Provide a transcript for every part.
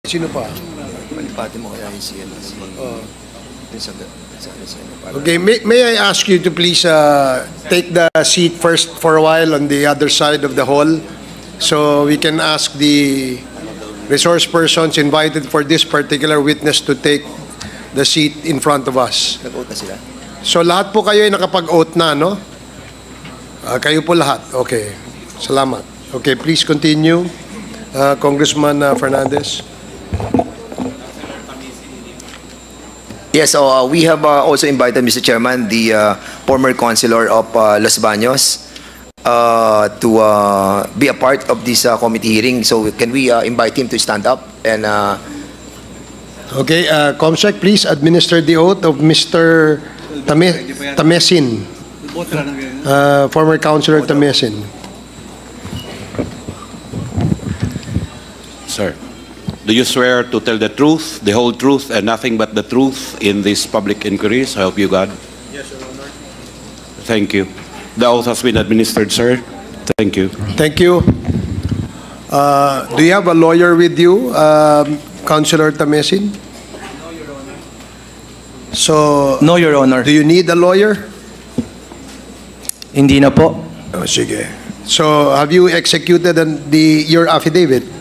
Sino pa? Malipati mo kaya yung Okay, may I ask you to please take the seat first for a while on the other side of the hall so we can ask the resource persons invited for this particular witness to take the seat in front of us. Nag-oath na sila? So lahat po kayo ay nakapag-oath na, no? Kayo po lahat. Okay. Salamat. Okay, please continue. Congressman Fernandez. Yes, so we have also invited, Mr. Chairman, the former councilor of Los Baños to be a part of this committee hearing. So can we invite him to stand up and... Okay, Comsec, please administer the oath of Mr. Tamesin, former councilor Tamesin. Sir, do you swear to tell the truth, the whole truth, and nothing but the truth in these public inquiries? I hope you, God. Yes, Your Honor. Thank you. The oath has been administered, sir. Thank you. Thank you. Do you have a lawyer with you, Councilor Tamesin? No, Your Honor. So, No, Your Honor. do you need a lawyer? Hindi na po. Oh, sige. So, have you executed your affidavit?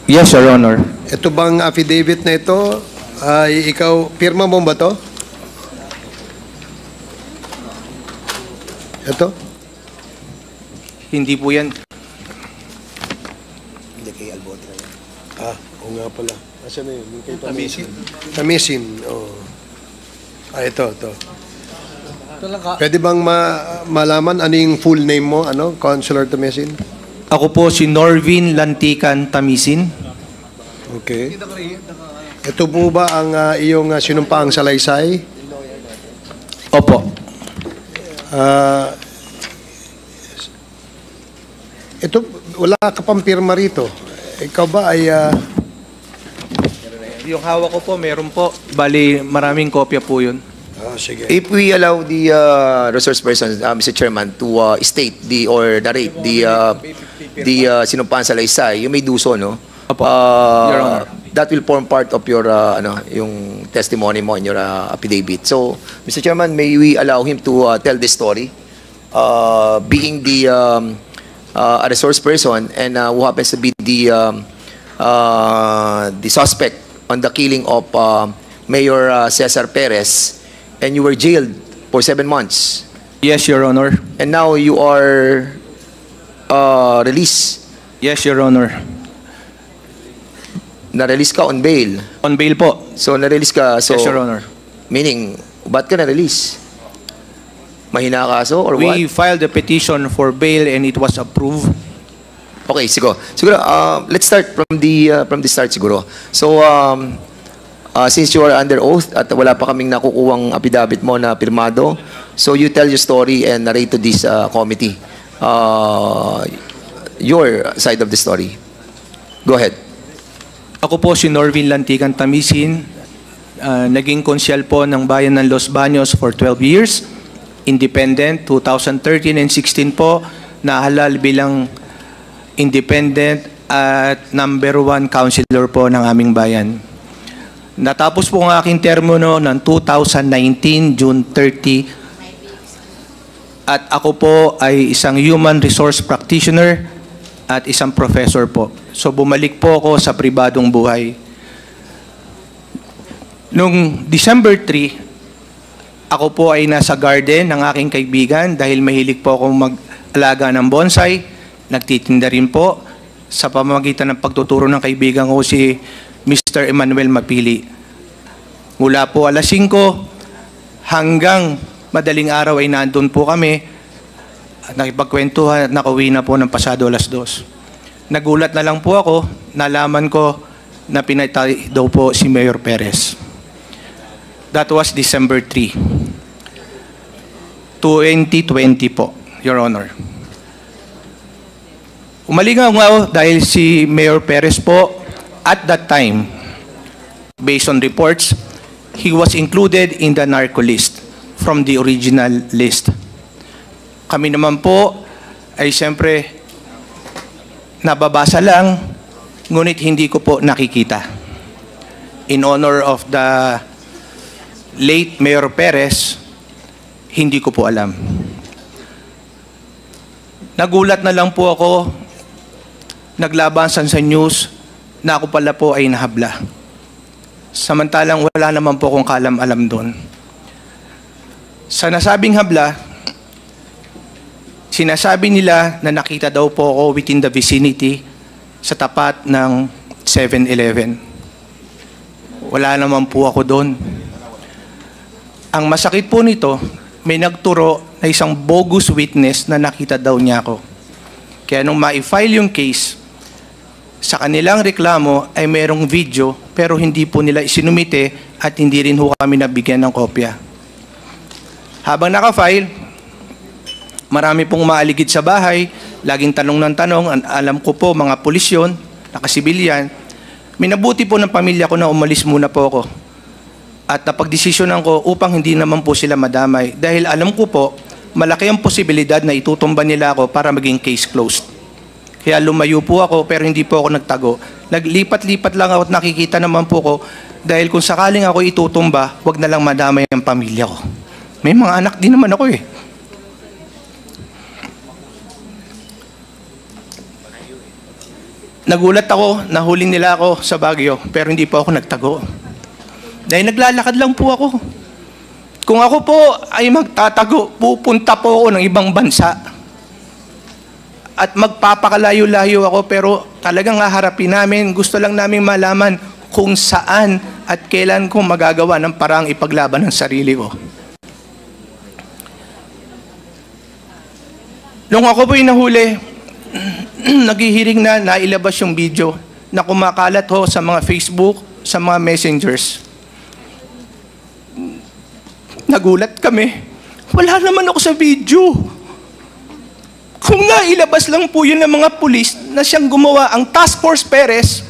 Yes, Your Honor. Ito bang affidavit na ito, ay ikaw, pirma mo ba to? Ito? Hindi po yan. Hindi kay Albotra yan. Oo nga pala. Asan na yun? Yung kay Tamesin. Tamesin, oo. Ito. Pwede bang malaman ano yung full name mo, Councilor Tamesin? Ako po si Norvin Lantican Tamisin. Okay. Ito po ba ang iyong sinumpaang salaysay? Opo. Ito, wala ka pang pirma rito. Ikaw ba ay... Yung hawak ko po, meron po. Bali, maraming kopya po yun. sige. If we allow the resource person, Mr. Chairman, to state or narrate the sinumpaan salaysay, you may do so, no? Your Honor. That will form part of your yung testimony mo in your affidavit. So, Mr. Chairman, may we allow him to tell this story, being the a resource person and who happens to be the suspect on the killing of Mayor Cesar Perez, and you were jailed for 7 months. Yes, Your Honor. And now you are released. Yes, Your Honor. Na-release ka on bail. On bail po. So, na-release ka. So, Yes, Your Honor. meaning, ba't ka na-release? Mahina ka kaso or what? We filed a petition for bail and it was approved. Okay, siguro let's start from the start siguro. So, since you are under oath at wala pa kaming nakukuhang affidavit mo na pirmado, so you tell your story and narrate to this committee your side of the story. Go ahead. Ako po si Norvin Lantican Tamisin, naging konsyal po ng bayan ng Los Baños for 12 years, independent, 2013 and 16 po, nahalal bilang independent at #1 councilor po ng aming bayan. Natapos po ang aking termino ng 2019, June 30, at ako po ay isang human resource practitioner at isang professor po. So bumalik po ako sa pribadong buhay. Noong December 3, ako po ay nasa garden ng aking kaibigan dahil mahilig po akong mag-alaga ng bonsai. Nagtitinda rin po sa pamamagitan ng pagtuturo ng kaibigan ko si Mr. Emmanuel Mapili. Mula po alas 5 hanggang madaling araw ay nandun po kami at nakipagkwentuhan at nakauwi na po ng pasado alas 2. Nagulat na lang po ako, nalaman ko na pinatay daw po si Mayor Perez. That was December 3, 2020 po, Your Honor. Umalingaw nga ako dahil si Mayor Perez po, at that time, based on reports, he was included in the narco list from the original list. Kami naman po ay siyempre nababasa lang ngunit hindi ko po nakikita. In honor of the late Mayor Perez, hindi ko po alam. Nagulat na lang po ako, naglabasan sa news na ako pala po ay nahabla. Samantalang wala naman po akong kaalam-alam doon. Sa nasabing habla, sinasabi nila na nakita daw po ako within the vicinity sa tapat ng 7-Eleven. Wala naman po ako doon. Ang masakit po nito, may nagturo na isang bogus witness na nakita daw niya ako. Kaya nung ma-file yung case, sa kanilang reklamo ay mayroong video pero hindi po nila isinumite at hindi rin ho kami nabigyan ng kopya. Habang naka-file, marami pong maaligid sa bahay, laging tanong ng tanong, alam ko po mga pulis yun, nakasibilyan. Minabuti po ng pamilya ko na umalis muna po ako. At napagdesisyonan ko upang hindi naman po sila madamay. Dahil alam ko po, malaki ang posibilidad na itutumba nila ako para maging case closed. Kaya lumayo po ako pero hindi po ako nagtago. Naglipat-lipat lang ako at nakikita naman po ko dahil kung sakaling ako itutumba, wag na lang madamay ang pamilya ko. May mga anak din naman ako eh. Nagulat ako, nahuli nila ako sa Baguio, pero hindi po ako nagtago. Dahil naglalakad lang po ako. Kung ako po ay magtatago, pupunta po ako ng ibang bansa. At magpapakalayo-layo ako, pero talagang haharapin namin. Gusto lang namin malaman kung saan at kailan ko magagawa ng parang ipaglaban ng sarili ko. Nung ako po'y nahuli, naghihiring na nailabas yung video na kumakalat ho sa mga Facebook, sa mga messengers. Nagulat kami. Wala naman ako sa video. Kung nailabas lang po yun ng mga pulis na siyang gumawa ang Task Force Perez,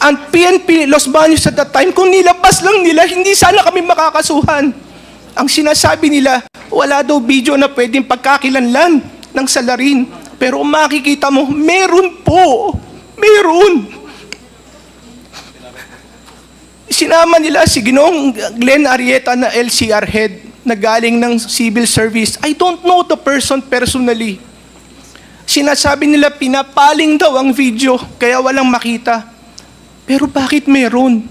ang PNP Los Baños at that time, kung nilabas lang nila, hindi sana kami makakasuhan. Ang sinasabi nila, wala daw video na pwedeng pagkakilanlan ng salarin. Pero kung makikita mo, meron po. Meron. Sinama nila si Ginoong Glenn Arrieta na LCR head na galing ng civil service. I don't know the person personally. Sinasabi nila pinapaling daw ang video kaya walang makita. Pero bakit meron?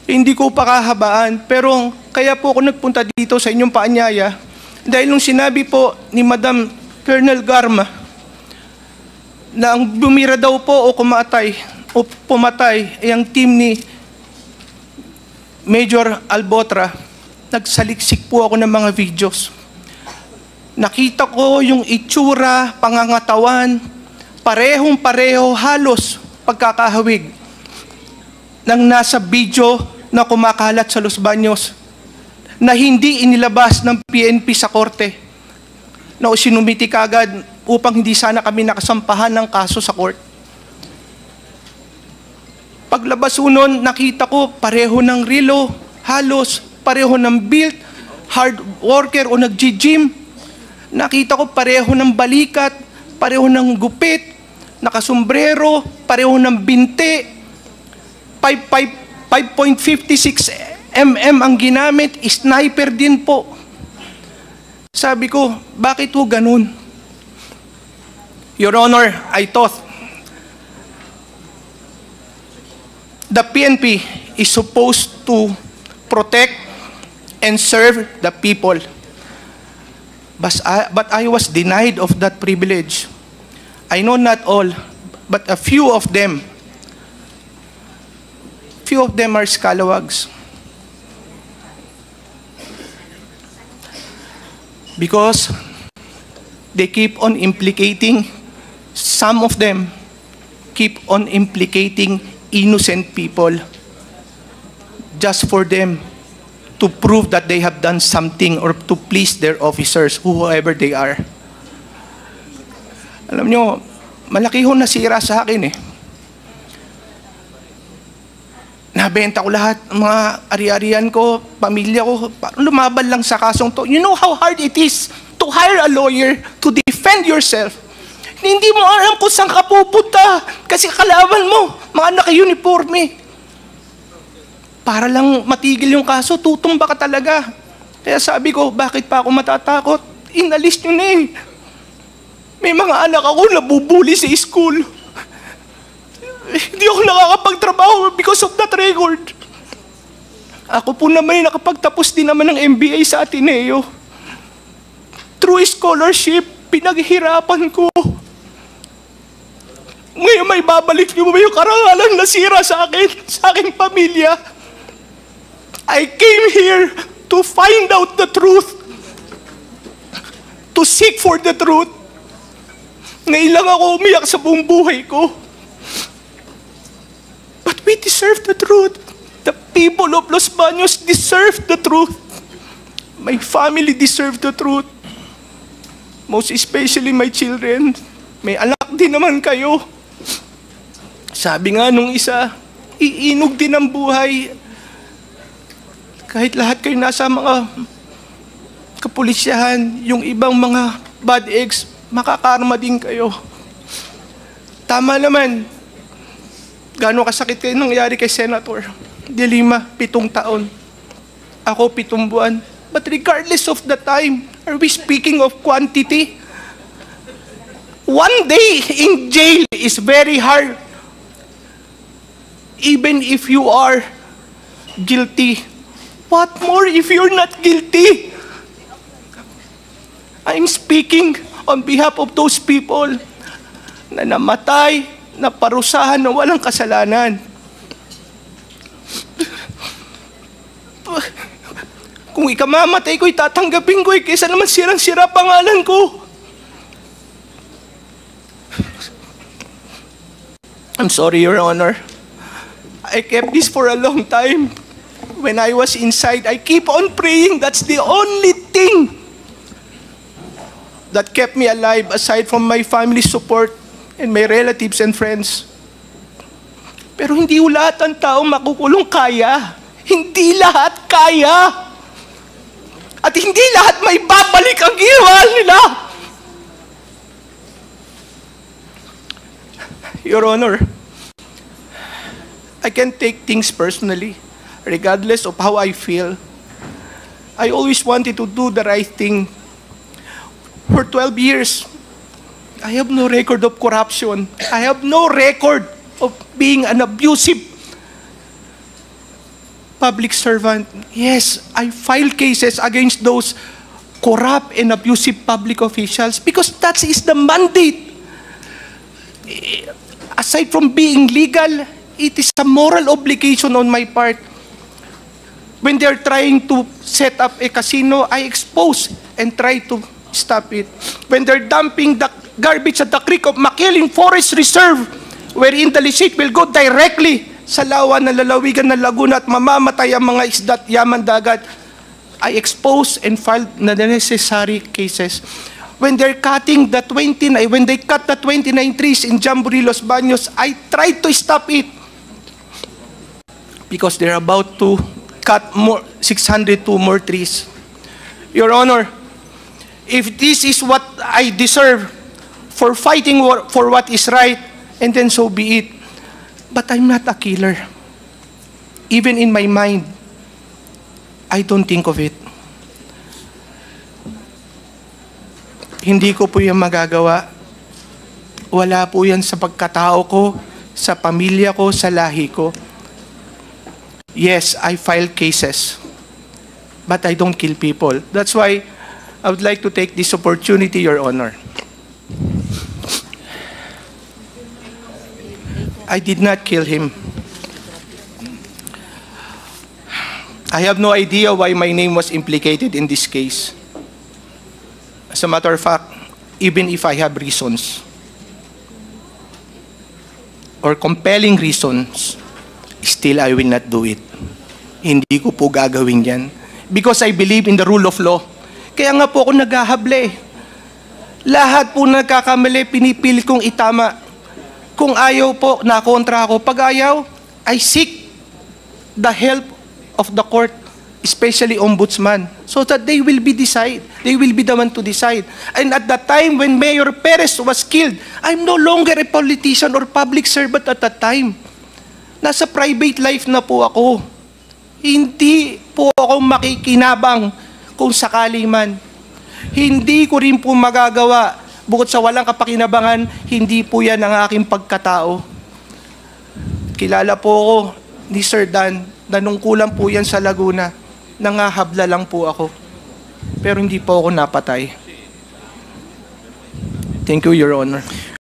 Hindi ko pa kahabaan. Pero kaya po ako nagpunta dito sa inyong paanyaya dahil nung sinabi po ni Madam Colonel Garma na ang bumira daw po o pumatay ay ang team ni Major Albotra, nagsaliksik po ako ng mga videos. Nakita ko yung itsura, pangangatawan, parehong-pareho, halos pagkakahawig ng nasa video na kumakalat sa Los Baños na hindi inilabas ng PNP sa korte na sinumiti kagad upang hindi sana kami nakasampahan ng kaso sa court. Paglabas unon, nakita ko pareho ng relo, halos pareho ng built, hard worker o nag-gym. Nakita ko pareho ng balikat, pareho ng gupit, nakasombrero, pareho ng binte, 5.56 mm ang ginamit, sniper din po. Sabi ko, bakit ho ganun? Your Honor, I thought the PNP is supposed to protect and serve the people. But I was denied of that privilege. I know not all, but a few of them are scalawags. Because they keep on implicating, some of them keep on implicating innocent people just for them to prove that they have done something or to please their officers, whoever they are. Alam nyo, malaki ho nasira sa akin eh. Nabenta ko lahat, mga ari-arian ko, pamilya ko, lumaban lang sa kasong to. You know how hard it is to hire a lawyer to defend yourself. Hindi mo alam kung saan ka pupunta kasi kalaban mo, mga naka-uniforme. Para lang matigil yung kaso, tutumba ka talaga. Kaya sabi ko, bakit pa ako matatakot? Inalis nyo na eh. May mga anak ako nabubuli sa school. Hindi ako nakakapagtrabaho because of that record. Ako po naman nakapagtapos din naman ng MBA sa Ateneo. Through scholarship, pinaghirapan ko. Ngayon may babalik niyo ba yung karangalan na sira sa akin, sa aking pamilya? I came here to find out the truth. To seek for the truth. Ngayon lang ako umiyak sa buong buhay ko. But we deserve the truth. The people of Los Baños deserve the truth. My family deserve the truth. Most especially my children. May anak din naman kayo. Sabi nga nung isa, iinog din ang buhay. Kahit lahat kayo nasa mga kapulisyahan, yung ibang mga bad eggs, makakarma din kayo. Tama naman. Gano'ng kasakit kayo nangyari kay Senator De Lima, 7 taon. Ako 7 buwan. But regardless of the time, are we speaking of quantity? One day in jail is very hard. Even if you are guilty. What more if you're not guilty? I'm speaking on behalf of those people na namatay, na parusahan na walang kasalanan. Kung ikamamatay ko, itatanggapin ko kaysa naman sirang-sira pangalan ko. I'm sorry, Your Honor. I kept this for a long time. When I was inside, I keep on praying. That's the only thing that kept me alive aside from my family support and my relatives and friends. Pero hindi lahat ng tao makukulong kaya. Hindi lahat kaya. At hindi lahat may babalik ang ginawa nila. Your Honor, I can take things personally, regardless of how I feel. I always wanted to do the right thing. For 12 years, I have no record of corruption. I have no record of being an abusive public servant. Yes, I filed cases against those corrupt and abusive public officials because that is the mandate. Aside from being legal, it is a moral obligation on my part. When they're trying to set up a casino, I expose and try to stop it. When they're dumping the garbage at the creek of Makiling Forest Reserve, wherein the leachate will go directly sa lawa ng lalawigan ng Laguna at mamamatay ang mga isda at yaman dagat, I expose and file the necessary cases. When they're cutting the 29, when they cut the 29 trees in Jamboree Los Baños, I tried to stop it because they're about to cut more 602 more trees. Your Honor, if this is what I deserve for fighting for what is right, and then so be it. But I'm not a killer. Even in my mind, I don't think of it. Hindi ko po yan magagawa. Wala po yan sa pagkatao ko, sa pamilya ko, sa lahi ko. Yes, I file cases, but I don't kill people. That's why I would like to take this opportunity, Your Honor. I did not kill him. I have no idea why my name was implicated in this case. As a matter of fact, even if I have reasons or compelling reasons, still I will not do it. Hindi ko po gagawin yan. Because I believe in the rule of law. Kaya nga po ako naghahable. Lahat po nagkakamali, pinipilit kong itama. Kung ayaw po, nakontra ako. Pag ayaw, I seek the help of the court. especially ombudsman, so that they will be the one to decide. And at that time when Mayor Perez was killed, I'm no longer a politician or public servant at that time. Nasa private life na po ako. Hindi po ako makikinabang kung sakali man. Hindi ko rin po magagawa. Bukod sa walang kapakinabangan, hindi po yan ang aking pagkatao. Kilala po ako ni Sir Dan, nanungkulan po yan sa Laguna. Nangahabla lang po ako. Pero hindi po ako napatay. Thank you, Your Honor.